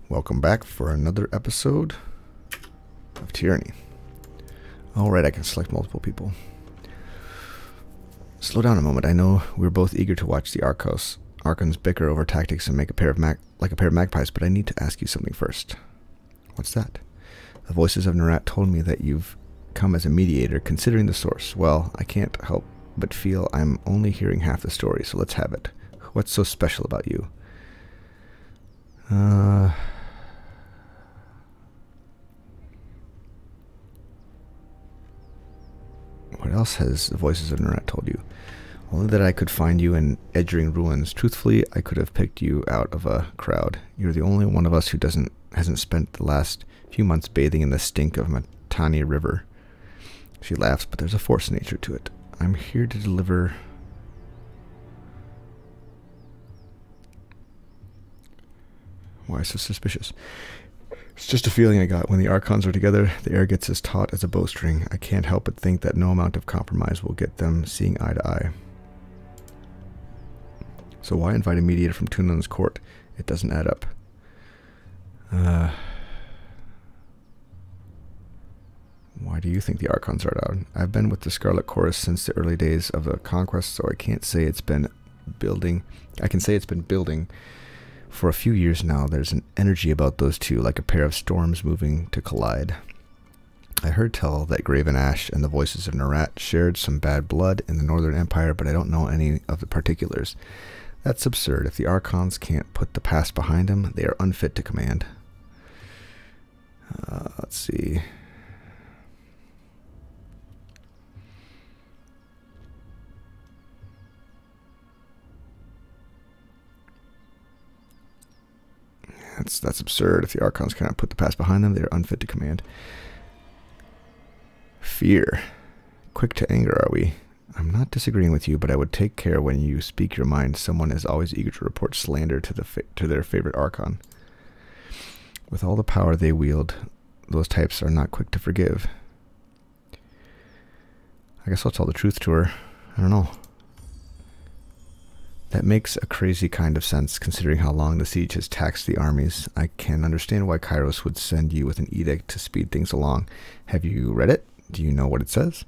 Welcome back for another episode of Tyranny. Alright, I can select multiple people. Slow down a moment. I know we're both eager to watch the Archons bicker over tactics and make a pair of magpies, but I need to ask you something first. What's that? The voices of Nerat told me that you've come as a mediator, considering the source. Well, I can't help but feel I'm only hearing half the story, so let's have it. What's so special about you? What else has the voices of Nerat told you? Only that I could find you in Edgering Ruins. Truthfully, I could have picked you out of a crowd. You're the only one of us who hasn't spent the last few months bathing in the stink of Matani River. She laughs, but there's a force nature to it. I'm here to deliver... Why so suspicious? It's just a feeling I got. When the Archons are together, the air gets as taut as a bowstring. I can't help but think that no amount of compromise will get them seeing eye to eye. So why invite a mediator from Tunan's court? It doesn't add up. Why do you think the Archons are out? I've been with the Scarlet Chorus since the early days of the conquest, so I can't say it's been building. I can say it's been building for a few years now. There's an energy about those two, like a pair of storms moving to collide. I heard tell that Graven Ash and the voices of Nerat shared some bad blood in the Northern Empire, but I don't know any of the particulars. That's absurd. If the Archons can't put the past behind them, they are unfit to command. Let's see. That's absurd. If the Archons cannot put the past behind them, they are unfit to command. Fear. Quick to anger, are we? I'm not disagreeing with you, but I would take care when you speak your mind. Someone is always eager to report slander to their favorite Archon. With all the power they wield, those types are not quick to forgive. I guess I'll tell the truth to her. I don't know. That makes a crazy kind of sense, considering how long the siege has taxed the armies. I can understand why Kyros would send you with an edict to speed things along. Have you read it? Do you know what it says?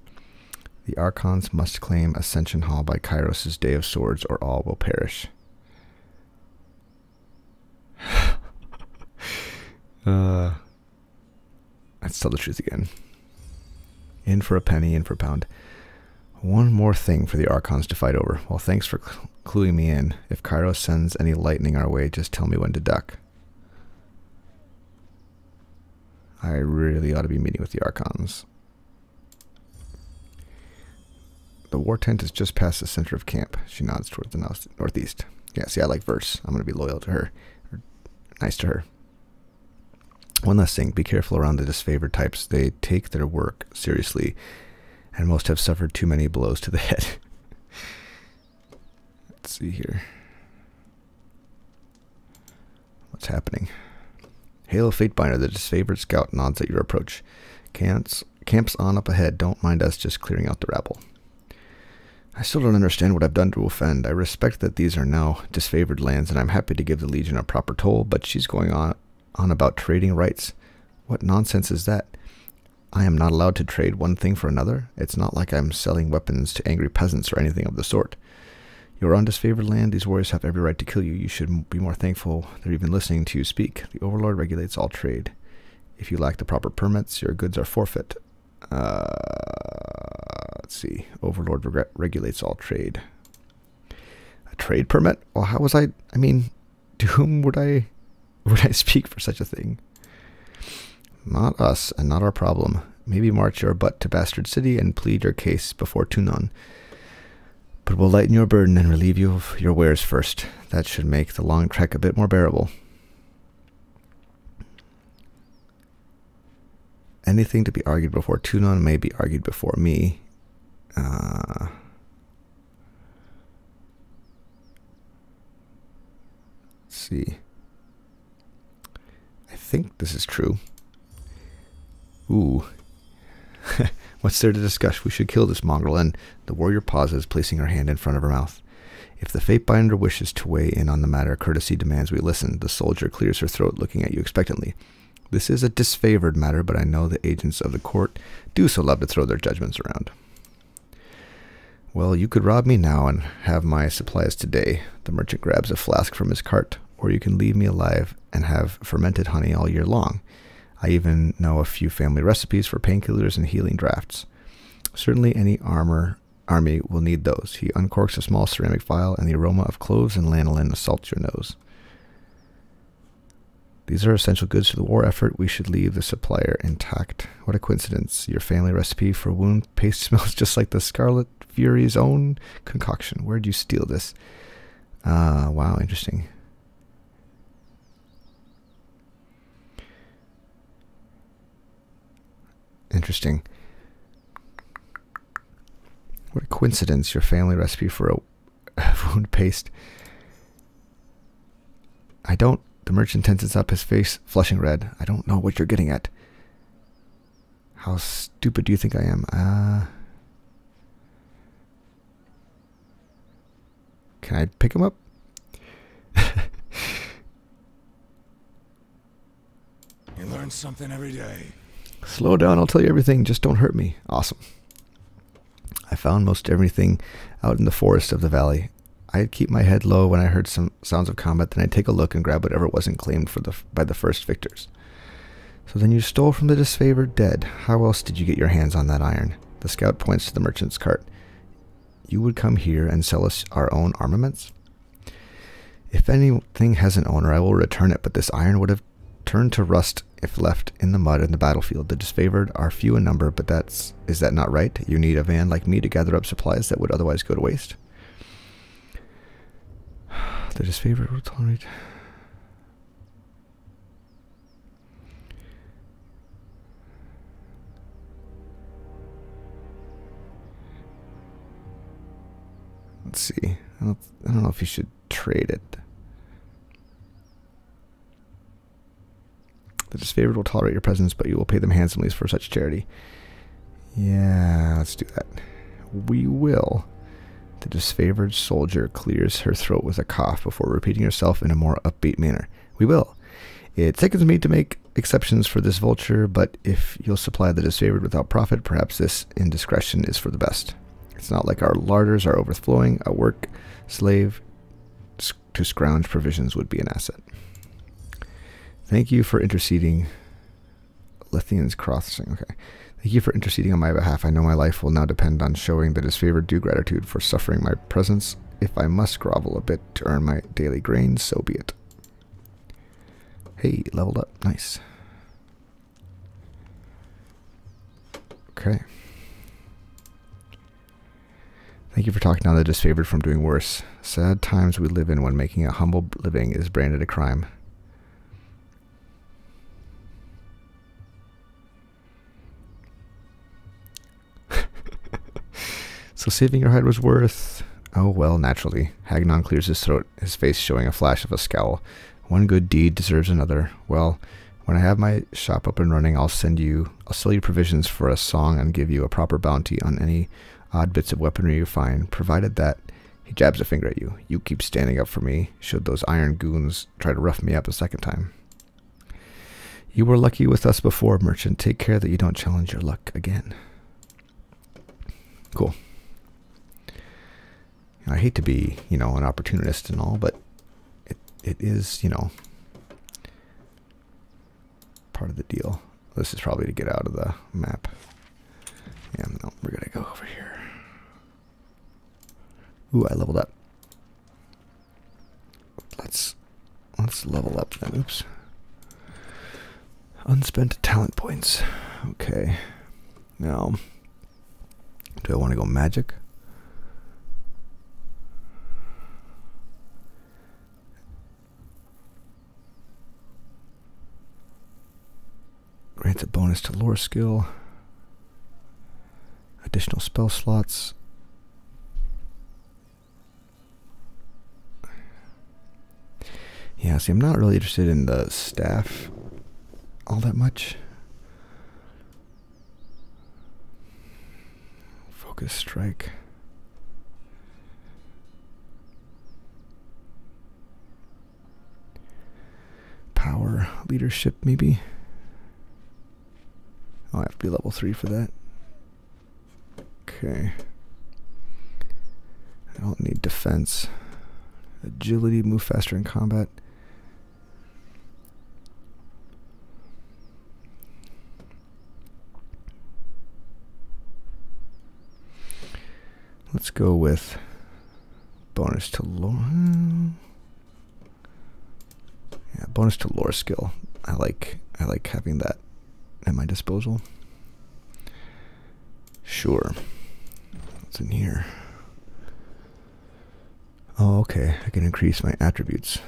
The Archons must claim Ascension Hall by Kyros' Day of Swords, or all will perish. Let's tell the truth again. In for a penny, in for a pound. One more thing for the Archons to fight over. Well, thanks for cluing me in. If Kyros sends any lightning our way, just tell me when to duck. I really ought to be meeting with the Archons. The war tent is just past the center of camp. She nods towards the northeast. Yeah, see, I like verse. I'm going to be loyal to her. Or nice to her. One last thing. Be careful around the disfavored types. They take their work seriously, and most have suffered too many blows to the head. Let's see here. What's happening? Hail Fatebinder, the disfavored scout, nods at your approach. Camps on up ahead. Don't mind us just clearing out the rabble. I still don't understand what I've done to offend. I respect that these are now disfavored lands, and I'm happy to give the Legion a proper toll, but she's going on about trading rights. What nonsense is that? I am not allowed to trade one thing for another. It's not like I'm selling weapons to angry peasants or anything of the sort. You're on disfavored land. These warriors have every right to kill you. You should be more thankful they're even listening to you speak. The Overlord regulates all trade. If you lack the proper permits, your goods are forfeit. Let's see. Overlord regulates all trade. A trade permit? Well, how was I mean, to whom would I speak for such a thing? Not us, and not our problem. Maybe march your butt to Bastard City and plead your case before Tunon. But we'll lighten your burden and relieve you of your wares first. That should make the long trek a bit more bearable. Anything to be argued before Tunon may be argued before me. Let's see. I think this is true. Ooh. What's there to discuss? We should kill this mongrel. And the warrior pauses, placing her hand in front of her mouth. If the Fatebinder wishes to weigh in on the matter, courtesy demands we listen. The soldier clears her throat, looking at you expectantly. This is a disfavored matter, but I know the agents of the court do so love to throw their judgments around. Well, you could rob me now and have my supplies today. The merchant grabs a flask from his cart. Or you can leave me alive and have fermented honey all year long. I even know a few family recipes for painkillers and healing drafts. Certainly any army will need those. He uncorks a small ceramic vial, and the aroma of cloves and lanolin assaults your nose. These are essential goods to the war effort. We should leave the supplier intact. What a coincidence. Your family recipe for wound paste smells just like the Scarlet Fury's own concoction. Where'd you steal this? Wow, interesting. Interesting. What a coincidence, your family recipe for a wound paste. I don't. The merchant tenses up, his face flushing red. I don't know what you're getting at. How stupid do you think I am? Can I pick him up? You learn something every day. Slow down, I'll tell you everything, just don't hurt me. Awesome. I found most everything out in the forest of the valley. I'd keep my head low when I heard some sounds of combat, then I'd take a look and grab whatever wasn't claimed by the first victors. So then you stole from the disfavored dead. How else did you get your hands on that iron? The scout points to the merchant's cart. You would come here and sell us our own armaments? If anything has an owner, I will return it, but this iron would have turned to rust if left in the mud in the battlefield. The disfavored are few in number, but is that not right? You need a van like me to gather up supplies that would otherwise go to waste. The disfavored will tolerate. Let's see. I don't know if you should trade it. The disfavored will tolerate your presence, but you will pay them handsomely for such charity. Yeah, let's do that. We will. The disfavored soldier clears her throat with a cough before repeating herself in a more upbeat manner. We will. It sickens me to make exceptions for this vulture, but if you'll supply the disfavored without profit, perhaps this indiscretion is for the best. It's not like our larders are overflowing. A work slave to scrounge provisions would be an asset. Thank you for interceding. Lithian's crossing. Okay. Thank you for interceding on my behalf. I know my life will now depend on showing the disfavored due gratitude for suffering my presence. If I must grovel a bit to earn my daily grains, so be it. Hey, leveled up. Nice. Okay. Thank you for talking down the disfavored from doing worse. Sad times we live in when making a humble living is branded a crime. So saving your hide was worth... Oh, well, naturally. Hagnon clears his throat, his face showing a flash of a scowl. One good deed deserves another. Well, when I have my shop up and running, I'll sell you provisions for a song and give you a proper bounty on any odd bits of weaponry you find, provided that... He jabs a finger at you. You keep standing up for me, should those iron goons try to rough me up a second time. You were lucky with us before, merchant. Take care that you don't challenge your luck again. Cool. I hate to be, you know, an opportunist and all, but it is, you know, part of the deal. This is probably to get out of the map. Yeah, no, we're gonna go over here. Ooh, I leveled up. Let's level up then. Oops. Unspent talent points. Okay. Now, do I want to go magic? Grants a bonus to lore skill. Additional spell slots. Yeah, see, I'm not really interested in the staff all that much. Focus strike. Power, leadership, maybe. Oh, I have to be level 3 for that. Okay. I don't need defense. Agility, move faster in combat. Let's go with bonus to lore. Yeah, bonus to lore skill. I like having that at my disposal. Sure. What's in here? Oh, okay. I can increase my attributes.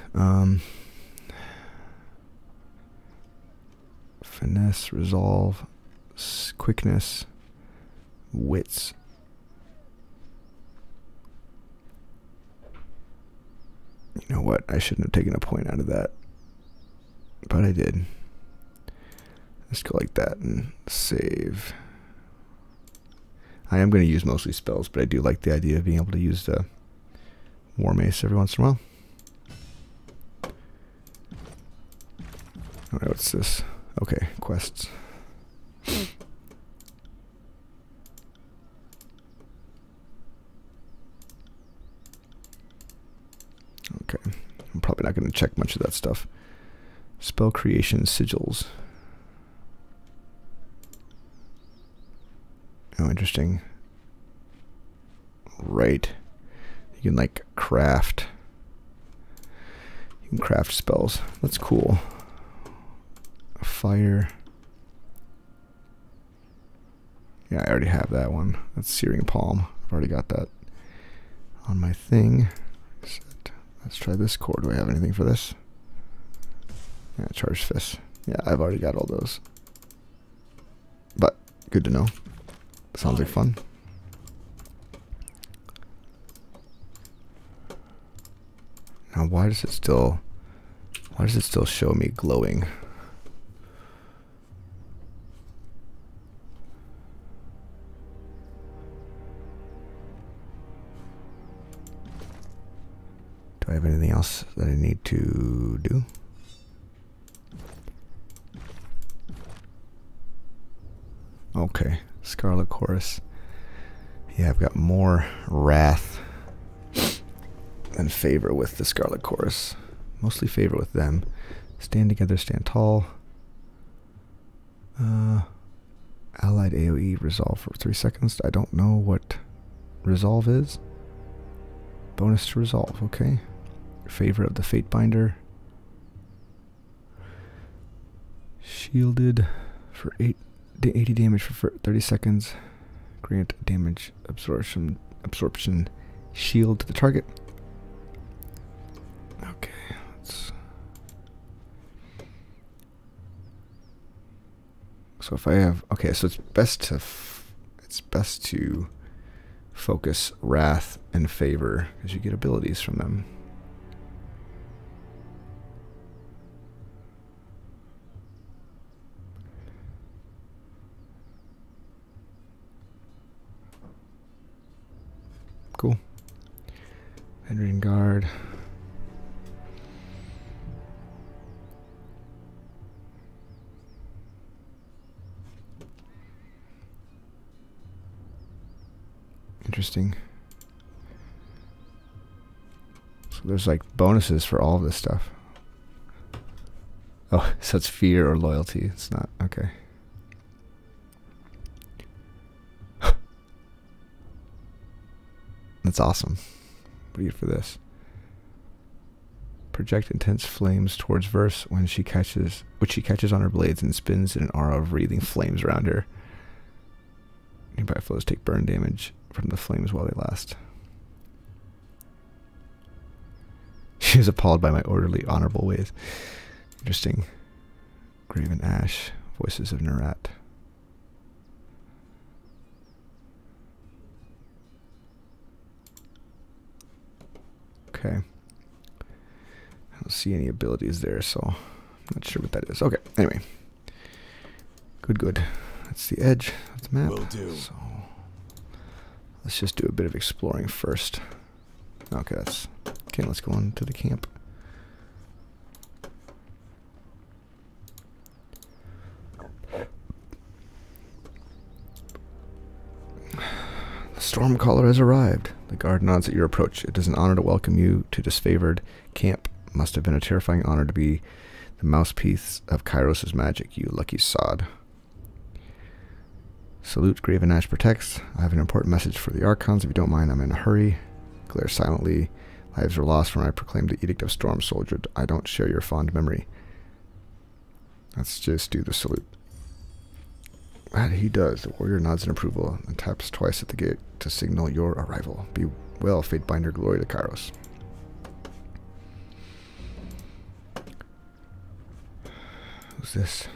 Finesse, resolve, quickness, wits. You know what? I shouldn't have taken a point out of that. But I did. Let's go like that and save. I am going to use mostly spells, but I do like the idea of being able to use the War Mace every once in a while. Alright, what's this? Okay, quests. Okay, I'm probably not going to check much of that stuff. Spell creation sigils. Oh, interesting. Right. You can like craft. You can craft spells. That's cool. Fire. Yeah, I already have that one. That's Searing Palm. I've already got that on my thing. Let's try this core. Do I have anything for this? Yeah, Charged Fist. Yeah, I've already got all those. But good to know. Sounds like fun. Now, why does it still show me glowing? Do I have anything else that I need to do? Okay, Scarlet Chorus. Yeah, I've got more wrath than favor with the Scarlet Chorus. Mostly favor with them. Stand together, stand tall. Allied AoE resolve for 3 seconds. I don't know what resolve is. Bonus to resolve, okay. Favor of the Fatebinder. Shielded for 80 damage for 30 seconds. Grant damage absorption shield to the target. Okay, so if I have, okay, so it's best to focus wrath and favor because you get abilities from them. Cool. Henry and Guard. Interesting. So there's like bonuses for all of this stuff. Oh, so it's fear or loyalty. It's not, okay. That's awesome. What do you get for this? Project intense flames towards Verse which she catches on her blades and spins in an aura of wreathing flames around her. Nearby foes take burn damage from the flames while they last. She is appalled by my orderly, honorable ways. Interesting. Graven Ash, Voices of Nerat. Okay. I don't see any abilities there, so I'm not sure what that is. Okay, anyway. Good. That's the edge of the map. Will do. So let's just do a bit of exploring first. Okay, let's go on to the camp. Stormcaller has arrived. The guard nods at your approach. It is an honor to welcome you to Disfavored camp. Must have been a terrifying honor to be the mouthpiece of Kyros' magic, you lucky sod. Salute, Graven Ash protects. I have an important message for the Archons. If you don't mind, I'm in a hurry. Glare silently. Lives were lost when I proclaimed the Edict of Storm Soldier. I don't share your fond memory. Let's just do the salute. That he does. The warrior nods in approval and taps twice at the gate to signal your arrival. Be well, Fatebinder, glory to Kyros. Who's this?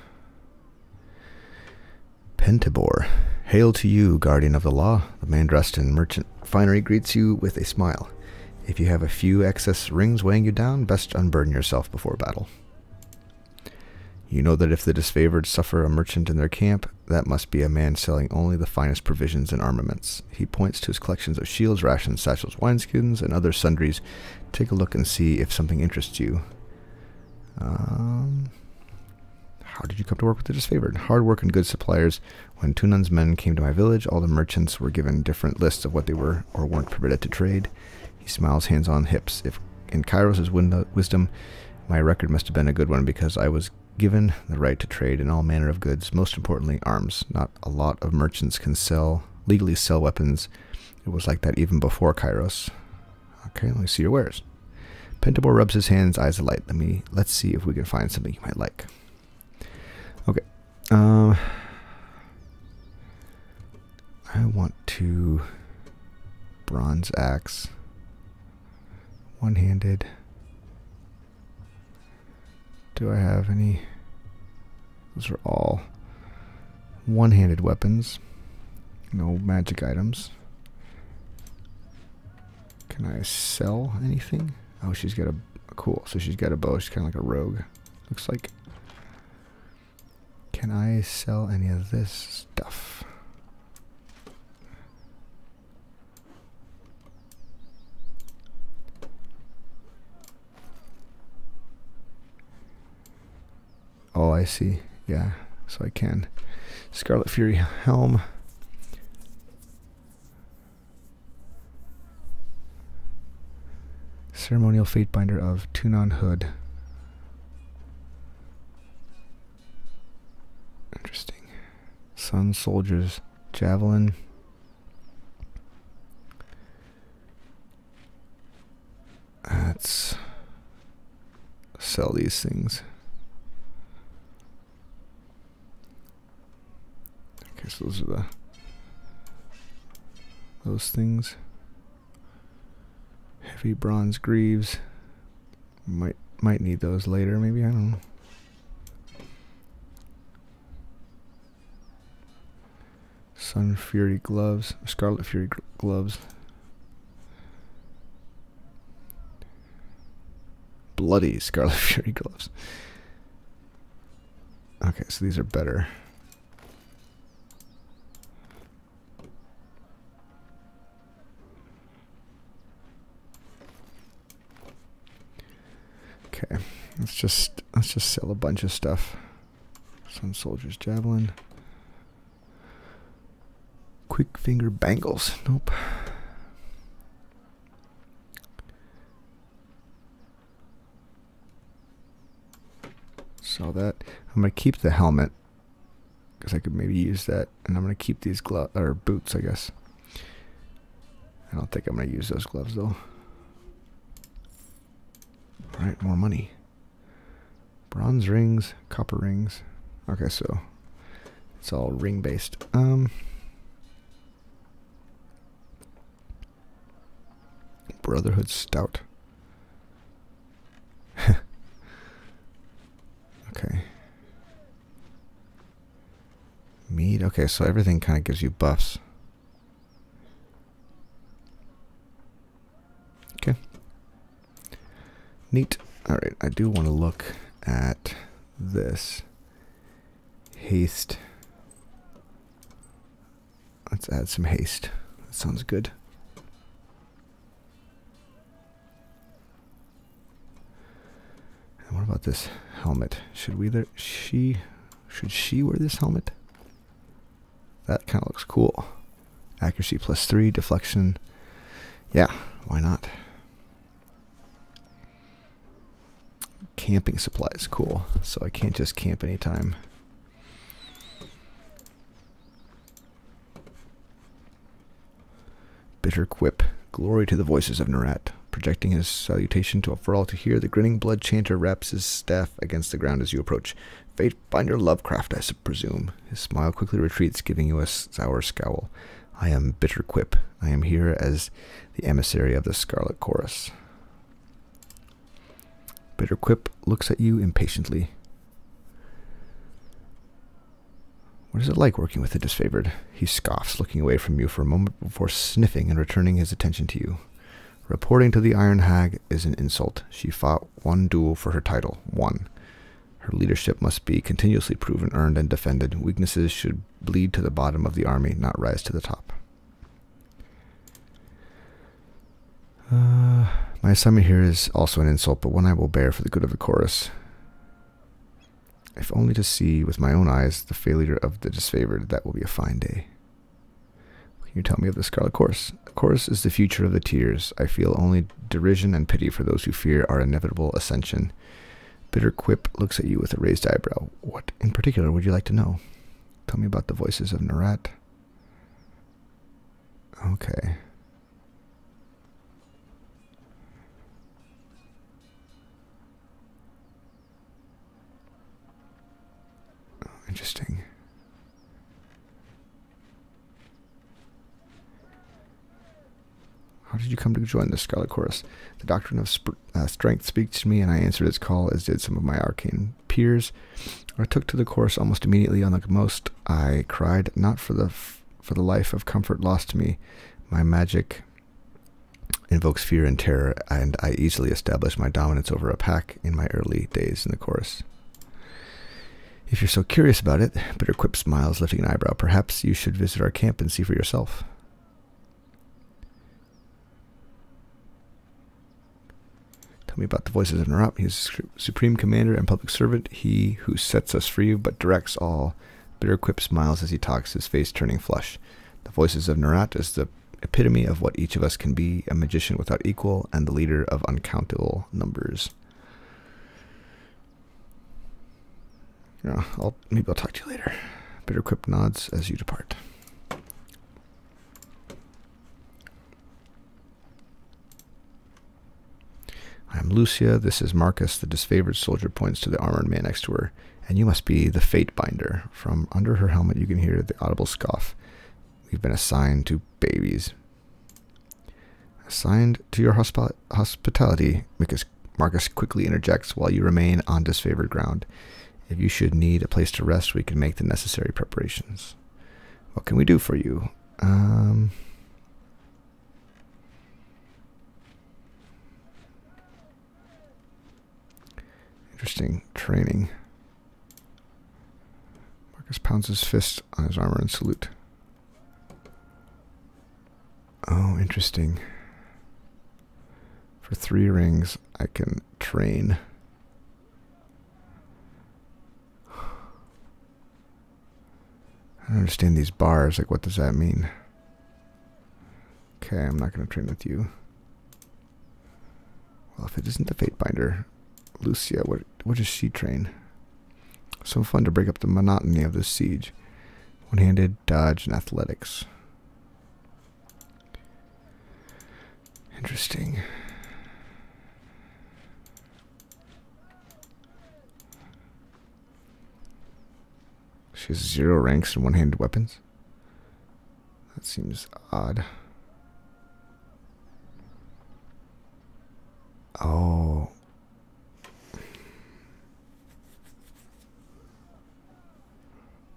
Pentibor. Hail to you, guardian of the law. The man dressed in merchant finery greets you with a smile. If you have a few excess rings weighing you down, best unburden yourself before battle. You know that if the disfavored suffer a merchant in their camp, that must be a man selling only the finest provisions and armaments. He points to his collections of shields, rations, satchels, wineskins, and other sundries. Take a look and see if something interests you. How did you come to work with the disfavored? Hard work and good suppliers. When Tunan's men came to my village, all the merchants were given different lists of what they were or weren't permitted to trade. He smiles, hands on hips. If in Kyros' wisdom, my record must have been a good one because I was given the right to trade in all manner of goods, most importantly arms. Not a lot of merchants can legally sell weapons. It was like that even before Kyros. Okay, let me see your wares. Pentibor rubs his hands, eyes alight. Let's see if we can find something you might like. Okay. I want to bronze axe. One-handed. Do I have any? Those are all one-handed weapons. No magic items. Can I sell anything? Oh, she's got a cool. So she's got a bow. She's kind of like a rogue. Looks like. Can I sell any of this stuff? Oh, I see. Yeah, so I can. Scarlet Fury helm. Ceremonial Fatebinder of Tunon hood. Interesting. Sun Soldier's javelin. Let's sell these things. Okay, so those are those things. Heavy bronze greaves. Might need those later, maybe, I don't know. Sun Fury gloves, Scarlet Fury gloves. Bloody Scarlet Fury gloves. Okay, so these are better. Okay, let's just sell a bunch of stuff. Sun Soldier's javelin. Quick finger bangles. Nope. Sell that. I'm gonna keep the helmet because I could maybe use that, and I'm gonna keep these gloves or boots, I guess. I don't think I'm gonna use those gloves though. All right, more money. Bronze rings, copper rings. Okay, so it's all ring based. Brotherhood Stout. Okay. Mead. Okay, so everything kind of gives you buffs. Okay. Neat. All right, I do want to look at this. Haste. Let's add some haste. That sounds good. And what about this helmet? Should she wear this helmet? That kind of looks cool. Accuracy +3, deflection. Yeah, why not? Camping supplies, cool. So I can't just camp anytime. Bitter quip. Glory to the voices of Narat. Projecting his salutation for all to hear, the grinning blood chanter raps his staff against the ground as you approach. Fate binder Lovecraft, I presume. His smile quickly retreats, giving you a sour scowl. I am Bitter Quip. I am here as the emissary of the Scarlet Chorus. Bitter Quip looks at you impatiently. What is it like working with the Disfavored? He scoffs, looking away from you for a moment before sniffing and returning his attention to you. Reporting to the Iron Hag is an insult. She fought one duel for her title. One. Her leadership must be continuously proven, earned, and defended. Weaknesses should bleed to the bottom of the army, not rise to the top. My assignment here is also an insult, but one I will bear for the good of the chorus. If only to see with my own eyes the failure of the Disfavored, that will be a fine day. Can you tell me of the Scarlet Chorus? The chorus is the future of the tears. I feel only derision and pity for those who fear our inevitable ascension. Bitter Quip looks at you with a raised eyebrow. What in particular would you like to know? Tell me about the voices of Narat. Okay. Interesting. How did you come to join the Scarlet Chorus? The doctrine of strength speaks to me, and I answered its call, as did some of my arcane peers. I took to the chorus almost immediately. Unlike most, I cried not for the life of comfort lost to me. My magic invokes fear and terror, and I easily established my dominance over a pack in my early days in the chorus. If you're so curious about it, Bitter Quip smiles, lifting an eyebrow. Perhaps you should visit our camp and see for yourself. Tell me about the voices of Narat. He is supreme commander and public servant, he who sets us free but directs all. Bitter Quip smiles as he talks, his face turning flush. The voices of Narat is the epitome of what each of us can be, a magician without equal and the leader of uncountable numbers. Maybe I'll talk to you later. Bitter Quip nods as you depart. I am Lucia. This is Marcus. The Disfavored soldier points to the armored man next to her. And you must be the Fate Binder. From under her helmet you can hear the audible scoff. We've been assigned to babies. Assigned to your hospitality, Marcus quickly interjects, while you remain on disfavored ground. If you should need a place to rest, we can make the necessary preparations. What can we do for you? Interesting. Training. Marcus pounds his fist on his armor and salute. Oh, interesting. For 3 rings, I can train. I don't understand these bars. Like, what does that mean? Okay, I'm not going to train with you. Well, if it isn't the Fate Binder, Lucia, what does she train? So fun to break up the monotony of this siege. One-handed, dodge, and athletics. Interesting. She has 0 ranks and one-handed weapons. That seems odd. Oh.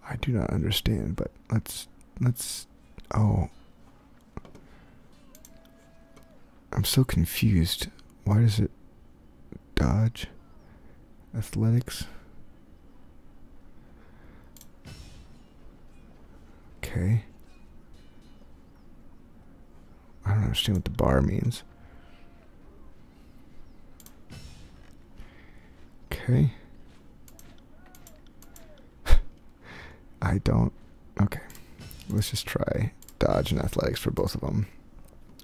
I do not understand, but let's oh. I'm so confused. Why does it dodge? Athletics? Okay. I don't understand what the bar means. Okay. I don't. Okay. Let's just try dodge and athletics for both of them.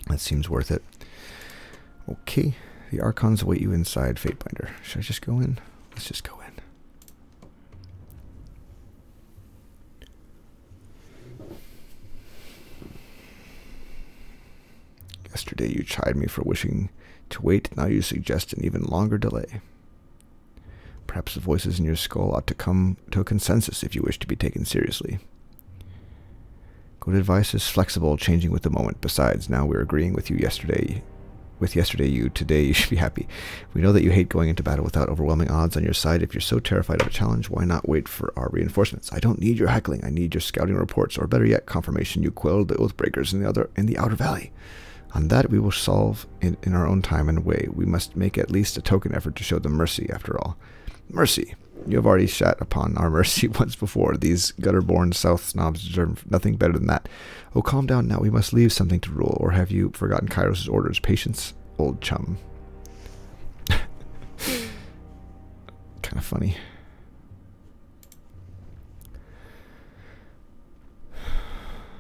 That seems worth it. Okay, the Archons await you inside Fatebinder. Should I just go in? Let's just go in. Yesterday you chid me for wishing to wait, now you suggest an even longer delay. Perhaps the voices in your skull ought to come to a consensus if you wish to be taken seriously. Good advice is flexible, changing with the moment. Besides, now we're agreeing with you yesterday. Today you should be happy. We know that you hate going into battle without overwhelming odds on your side. If you're so terrified of a challenge, why not wait for our reinforcements? I don't need your heckling. I need your scouting reports, or better yet, confirmation you quelled the Oathbreakers in the Outer Valley. On that we will solve in our own time and way. We must make at least a token effort to show them mercy, after all. Mercy. You have already shat upon our mercy once before. These gutter-born South snobs deserve nothing better than that. Oh, calm down now. We must leave something to rule. Or have you forgotten Kyros' orders? Patience, old chum. Kind of funny.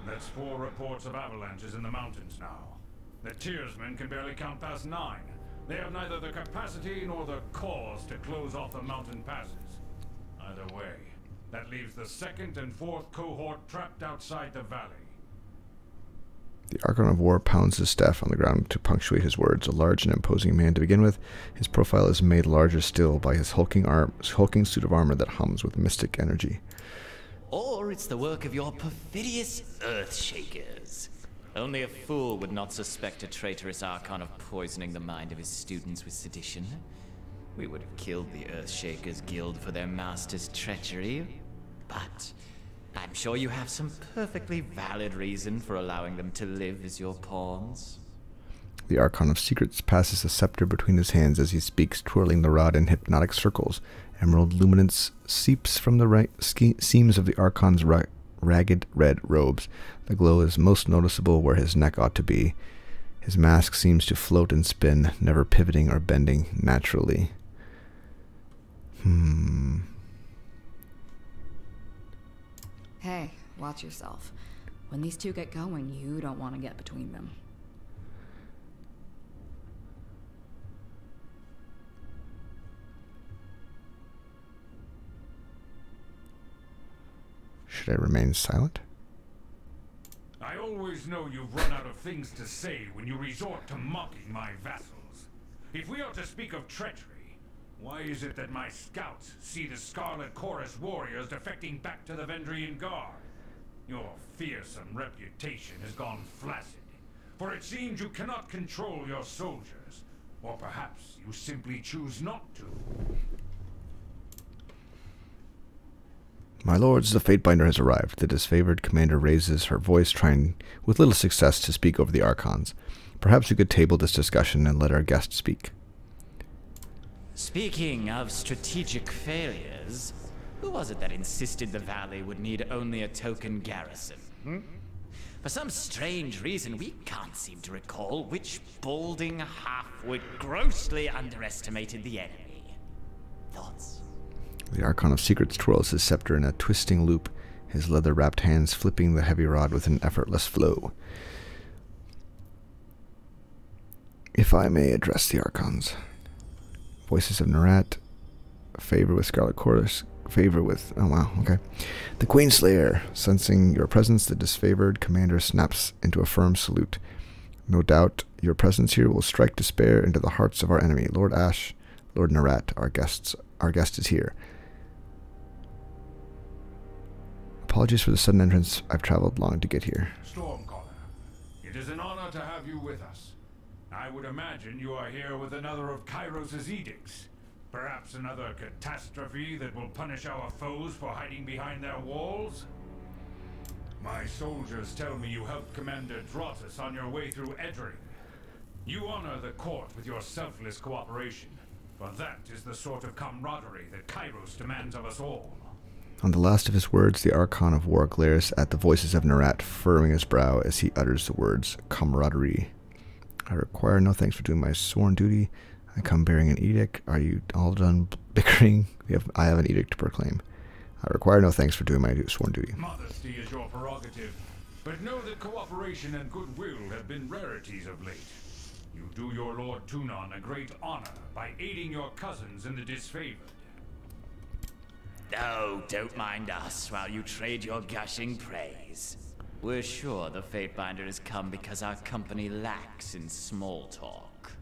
That's 4 reports of avalanches in the mountains now. The Tearsmen can barely count past 9. They have neither the capacity nor the cause to close off the mountain passes. Either way, that leaves the 2nd and 4th cohort trapped outside the valley. The Archon of War pounds his staff on the ground to punctuate his words. A large and imposing man to begin with, his profile is made larger still by his hulking suit of armor that hums with mystic energy. Or it's the work of your perfidious Earthshakers. Only a fool would not suspect a traitorous Archon of poisoning the mind of his students with sedition. We would have killed the Earthshakers Guild for their master's treachery, but I'm sure you have some perfectly valid reason for allowing them to live as your pawns. The Archon of Secrets passes a scepter between his hands as he speaks, twirling the rod in hypnotic circles. Emerald luminance seeps from the seams of the Archon's ragged red robes. The glow is most noticeable where his neck ought to be. His mask seems to float and spin, never pivoting or bending naturally. Hey, watch yourself. When these two get going, you don't want to get between them. Should I remain silent? I always know you've run out of things to say when you resort to mocking my vassals. If we are to speak of treachery, why is it that my scouts see the Scarlet Chorus warriors defecting back to the Vendrian Guard? Your fearsome reputation has gone flaccid, for it seems you cannot control your soldiers, or perhaps you simply choose not to. My lords, the Fatebinder has arrived. The disfavored commander raises her voice, trying with little success to speak over the Archons. Perhaps we could table this discussion and let our guest speak. Speaking of strategic failures, who was it that insisted the valley would need only a token garrison? For some strange reason, we can't seem to recall which balding halfwit grossly underestimated the enemy. Thoughts? The Archon of Secrets twirls his scepter in a twisting loop, his leather-wrapped hands flipping the heavy rod with an effortless flow. If I may address the Archons. Voices of Nerat, favor with Scarlet Chorus, favor with... oh wow, okay. The Queenslayer, sensing your presence, the disfavored commander snaps into a firm salute. No doubt your presence here will strike despair into the hearts of our enemy. Lord Ash, Lord Nerat, our guest is here. Apologies for the sudden entrance. I've traveled long to get here. Stormcaller, it is an honor to have you with us. I would imagine you are here with another of Kyros' edicts. Perhaps another catastrophe that will punish our foes for hiding behind their walls? My soldiers tell me you helped Commander Jawless on your way through Edring. You honor the court with your selfless cooperation, for that is the sort of camaraderie that Kyros demands of us all. On the last of his words, the Archon of War glares at the voices of Nerat, furrowing his brow as he utters the words, camaraderie. I require no thanks for doing my sworn duty. I come bearing an edict. Are you all done bickering? I have an edict to proclaim. I require no thanks for doing my sworn duty. Modesty is your prerogative. But know that cooperation and goodwill have been rarities of late. You do your Lord Tunon a great honor by aiding your cousins in the Disfavored. No, don't mind us while you trade your gushing praise. We're sure the Fatebinder has come because our company lacks in small talk.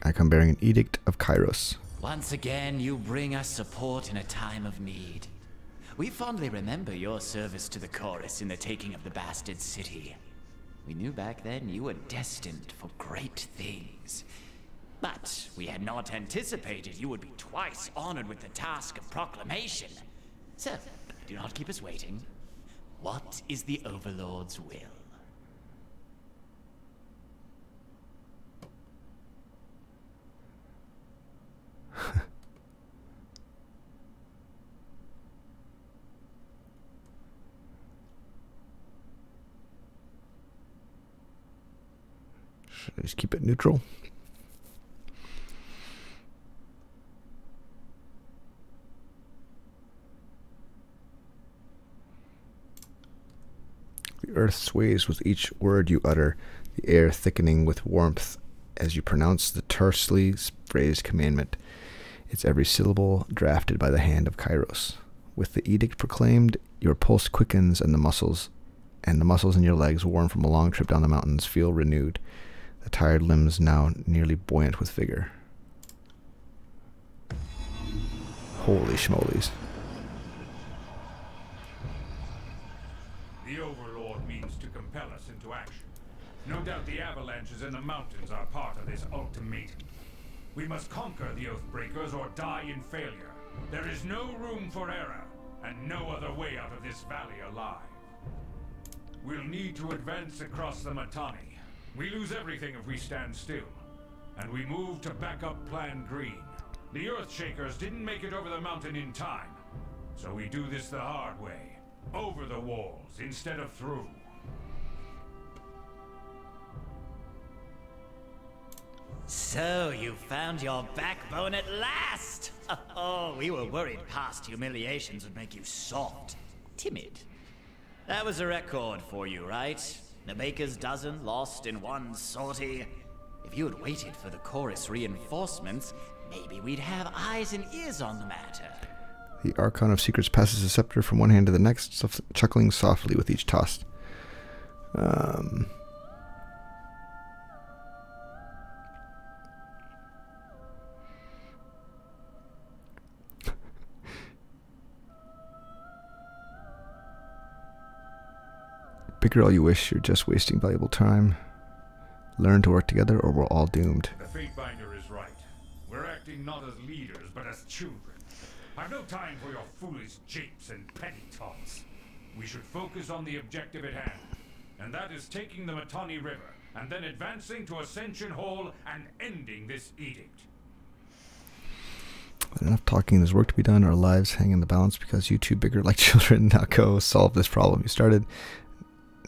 I come bearing an edict of Kyros. Once again, you bring us support in a time of need. We fondly remember your service to the Chorus in the taking of the Bastard City. We knew back then you were destined for great things. But we had not anticipated you would be twice honored with the task of proclamation. So, do not keep us waiting. What is the Overlord's will? Should I just keep it neutral? The earth sways with each word you utter, the air thickening with warmth as you pronounce the tersely phrased commandment, its every syllable drafted by the hand of Kyros. With the edict proclaimed, your pulse quickens and the muscles in your legs, worn from a long trip down the mountains, feel renewed, the tired limbs now nearly buoyant with vigor. Holy schmolies. The Overlord means to compel us into action. No doubt the avalanches in the mountains are part of this ultimatum. We must conquer the Oathbreakers or die in failure. There is no room for error, and no other way out of this valley alive. We'll need to advance across the Mittani. We lose everything if we stand still. And we move to backup Plan Green. The Earthshakers didn't make it over the mountain in time. So we do this the hard way. Over the walls instead of through. So you found your backbone at last! Oh, we were worried past humiliations would make you soft, timid. That was a record for you, right? The baker's dozen lost in one sortie. If you had waited for the Chorus reinforcements, maybe we'd have eyes and ears on the matter. The Archon of Secrets passes the scepter from one hand to the next, chuckling softly with each toss. Bicker all you wish, you're just wasting valuable time. Learn to work together or we're all doomed. The Fatebinder is right. We're acting not as leaders, but as children. I've no time for your foolish japes and petty taunts. We should focus on the objective at hand, and that is taking the Mittani River, and then advancing to Ascension Hall and ending this edict. Enough talking, there's work to be done. Our lives hang in the balance because you two bigger like children. Now go solve this problem you started.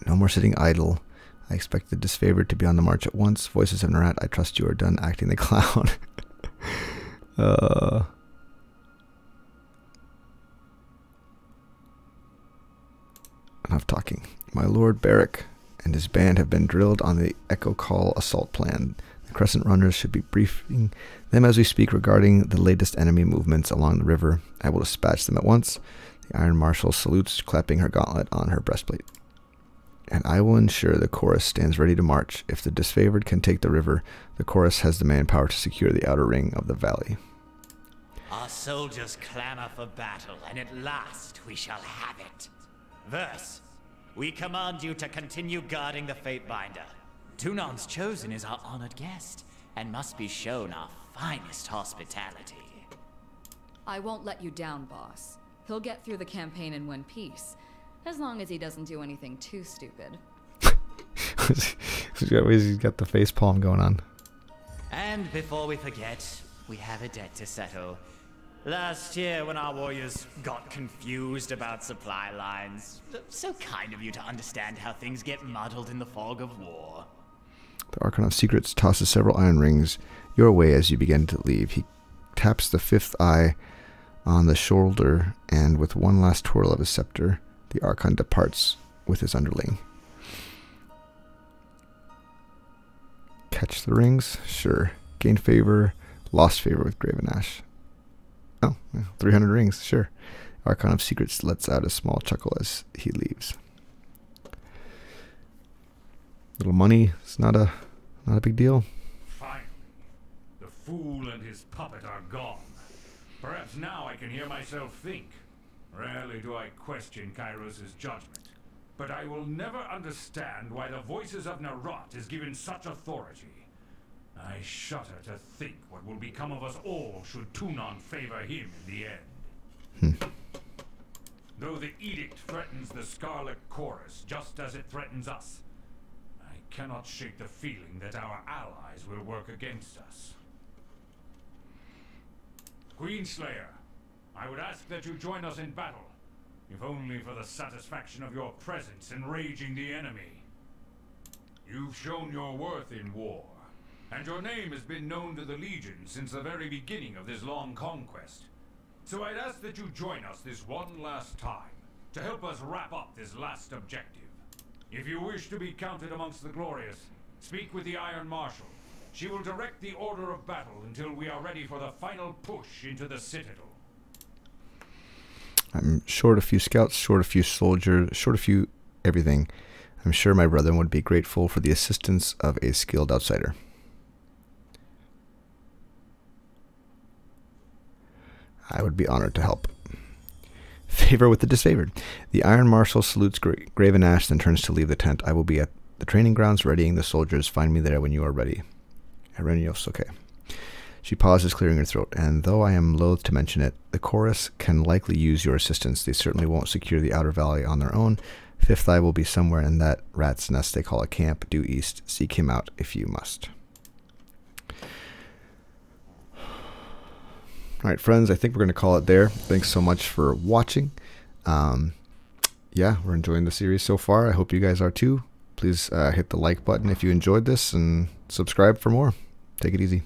No more sitting idle. I expect the Disfavored to be on the march at once. Voices of Narat, I trust you are done acting the clown. Enough talking. My Lord Barrack and his band have been drilled on the Echo Call assault plan. The Crescent Runners should be briefing them as we speak regarding the latest enemy movements along the river. I will dispatch them at once. The Iron Marshal salutes, clapping her gauntlet on her breastplate. And I will ensure the Chorus stands ready to march. If the Disfavored can take the river, the Chorus has the manpower to secure the outer ring of the valley. Our soldiers clamor for battle, and at last we shall have it. Verse, we command you to continue guarding the Fatebinder. Tunon's chosen is our honored guest, and must be shown our finest hospitality. I won't let you down, boss. He'll get through the campaign in one piece. As long as he doesn't do anything too stupid. He's got the face palm going on. And before we forget, we have a debt to settle. Last year, when our warriors got confused about supply lines, so kind of you to understand how things get muddled in the fog of war. The Archon of Secrets tosses several iron rings your way as you begin to leave. He taps the fifth eye on the shoulder, and with one last twirl of his scepter, the Archon departs with his underling. Catch the rings? Sure. Gain favor. Lost favor with Graven Ash. Oh, 300 rings. Sure. Archon of Secrets lets out a small chuckle as he leaves. Little money. It's not a big deal. Finally, the fool and his puppet are gone. Perhaps now I can hear myself think. Rarely do I question Kyros' judgment, but I will never understand why the voices of Narot is given such authority. I shudder to think what will become of us all should Tunon favor him in the end. Though the edict threatens the Scarlet Chorus just as it threatens us, I cannot shake the feeling that our allies will work against us. Queenslayer, I would ask that you join us in battle, if only for the satisfaction of your presence enraging the enemy. You've shown your worth in war, and your name has been known to the Legion since the very beginning of this long conquest. So I'd ask that you join us this one last time, to help us wrap up this last objective. If you wish to be counted amongst the glorious, speak with the Iron Marshal. She will direct the order of battle until we are ready for the final push into the Citadel. I'm short a few scouts, short a few soldiers, short a few everything. I'm sure my brethren would be grateful for the assistance of a skilled outsider. I would be honored to help. Favor with the disfavored. The Iron Marshal salutes Graven Ash, then turns to leave the tent. I will be at the training grounds readying the soldiers. Find me there when you are ready. Arenios, okay. She pauses, clearing her throat. And though I am loath to mention it, the chorus can likely use your assistance. They certainly won't secure the outer valley on their own. Fifth Eye will be somewhere in that rat's nest they call a camp due east. Seek him out if you must. Alright, friends, I think we're going to call it there. Thanks so much for watching. Yeah, we're enjoying the series so far. I hope you guys are too. Please hit the like button if you enjoyed this and subscribe for more. Take it easy.